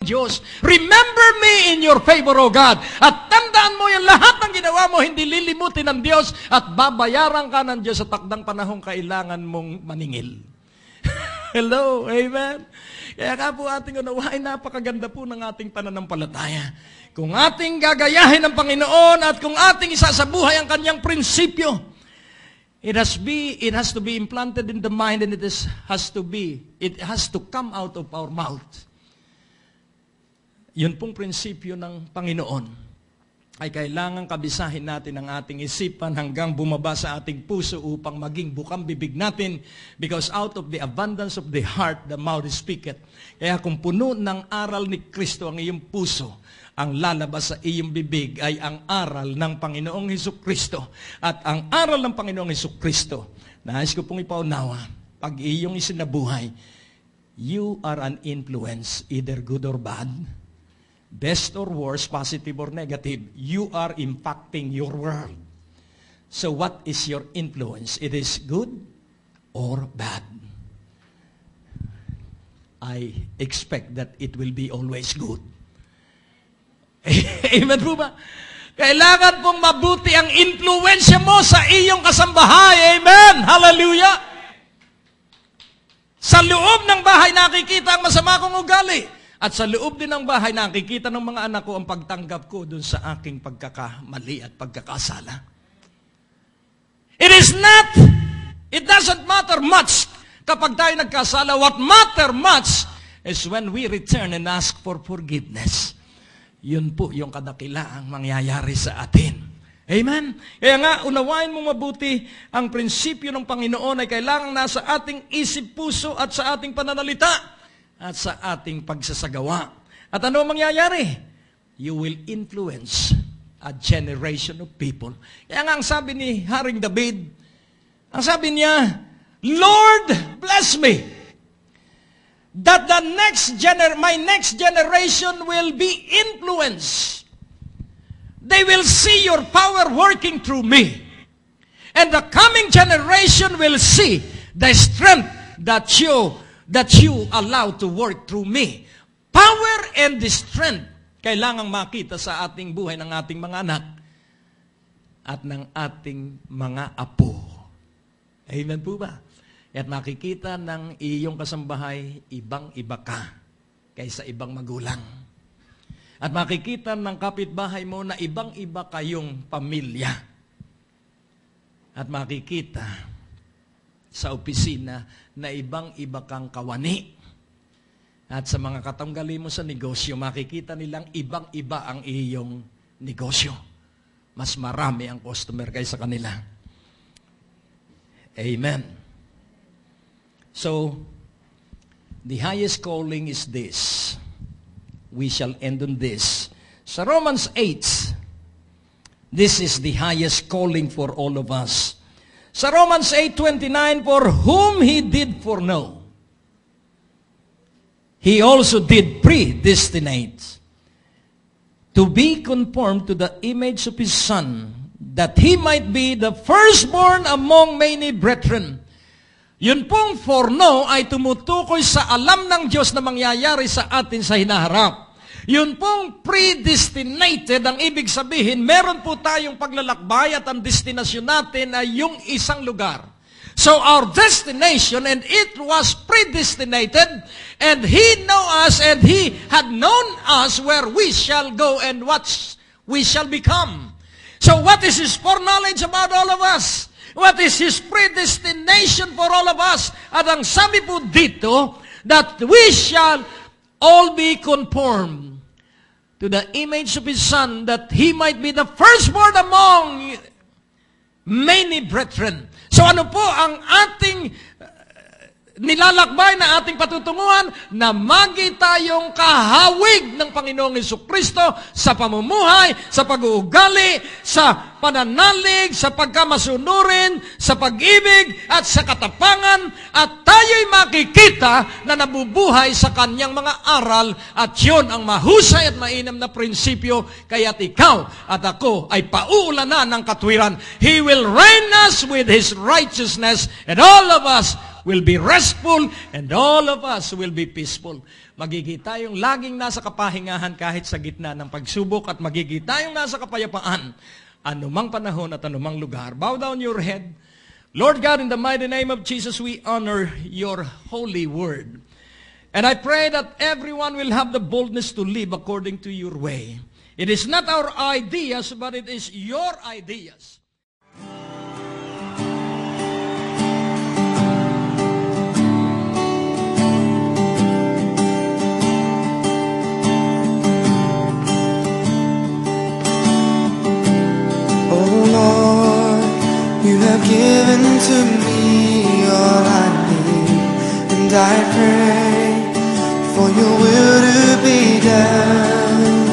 Diyos. Remember me in your favor, O God. At tandaan mo yung lahat ng ginawa mo, hindi lilimutin ng Diyos at babayaran ka ng Diyos sa takdang panahong kailangan mong maningil. Hello, amen? Kaya nga po ating unawain, napakaganda po ng ating pananampalataya. Kung ating gagayahin ng Panginoon at kung ating isasabuhay ang kanyang prinsipyo, it has to be implanted in the mind and it has to come out of our mouth. Yun pong prinsipyo ng Panginoon ay kailangan kabisahin natin ang ating isipan hanggang bumaba sa ating puso upang maging bukang bibig natin, because out of the abundance of the heart, the mouth speaketh. Kaya kung puno ng aral ni Kristo ang iyong puso, ang lalabas sa iyong bibig ay ang aral ng Panginoong Hesukristo. At ang aral ng Panginoong Hesukristo, nais ko pong ipaunawa, pag iyong isinabuhay, you are an influence, either good or bad. Best or worse, positive or negative, you are impacting your world. So what is your influence? It is good or bad? I expect that it will be always good. Amen po ba? Kailangan pong mabuti ang influensya mo sa iyong kasambahay. Amen! Hallelujah! Sa loob ng bahay nakikita ang masama kong ugali. At sa loob din ng bahay, nakikita ng mga anak ko ang pagtanggap ko dun sa aking pagkakamali at pagkakasala. It doesn't matter much kapag tayo nagkasala. What matter much is when we return and ask for forgiveness. Yun po yung kadakilaang mangyayari sa atin. Amen? Kaya nga, unawain mo mabuti ang prinsipyo ng Panginoon ay kailangang nasa ating isip, puso at sa ating pananalita at sa ating pagsasagawa. At ano mangyayari? You will influence a generation of people. Kaya nga ang sabi ni Haring David, ang sabi niya, Lord, bless me, that my next generation will be influenced. They will see your power working through me. And the coming generation will see the strength that you allow to work through me. Power and the strength kailangang makita sa ating buhay ng ating mga anak at ng ating mga apo. Amen po ba? At makikita ng iyong kasambahay, ibang-iba ka kaysa ibang magulang. At makikita ng kapitbahay mo na ibang-iba kayong pamilya. At makikita sa opisina na ibang-iba kang kawani. At sa mga katanggali mo sa negosyo, makikita nilang ibang-iba ang iyong negosyo. Mas marami ang customer kaysa kanila. Amen. So, the highest calling is this. We shall end on this. Sa Romans 8, this is the highest calling for all of us. Sa Romans 8:29, for whom He did foreknow, He also did predestinate to be conformed to the image of His Son, that He might be the firstborn among many brethren. Yun pong foreknow ay tumutukoy sa alam ng Diyos na mangyayari sa atin sa hinaharap. Yun pong predestinated, ang ibig sabihin, meron po tayong paglalakbay at ang destinasyon natin ay yung isang lugar. So our destination, and it was predestinated, and He know us, and He had known us where we shall go and what we shall become. So what is His foreknowledge about all of us? What is His predestination for all of us? At ang sabi po dito, that we shall all be conformed to the image of His Son, that He might be the firstborn among many brethren. So ano po ang ating nilalakbay na ating patutunguhan? Na magi tayong kahawig ng Panginoong Hesukristo sa pamumuhay, sa pag-uugali, sa pananalig, sa pagkamasunurin, sa pag-ibig, at sa katapangan, at tayo'y makikita na nabubuhay sa kanyang mga aral, at yun ang mahusay at mainam na prinsipyo, kaya't ikaw at ako ay pauulanan ng katwiran. He will reign us with His righteousness, and all of us will be restful, and all of us will be peaceful. Magiging tayong laging nasa kapahingahan kahit sa gitna ng pagsubok at magiging tayong nasa kapayapaan anumang panahon at anumang lugar. Bow down your head. Lord God, in the mighty name of Jesus, we honor your holy word. And I pray that everyone will have the boldness to live according to your way. It is not our ideas, but it is your ideas. You have given to me all I need, and I pray for your will to be done.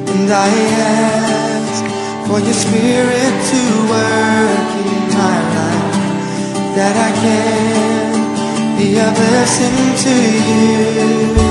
And I ask for your spirit to work in my life, that I can be a blessing to you.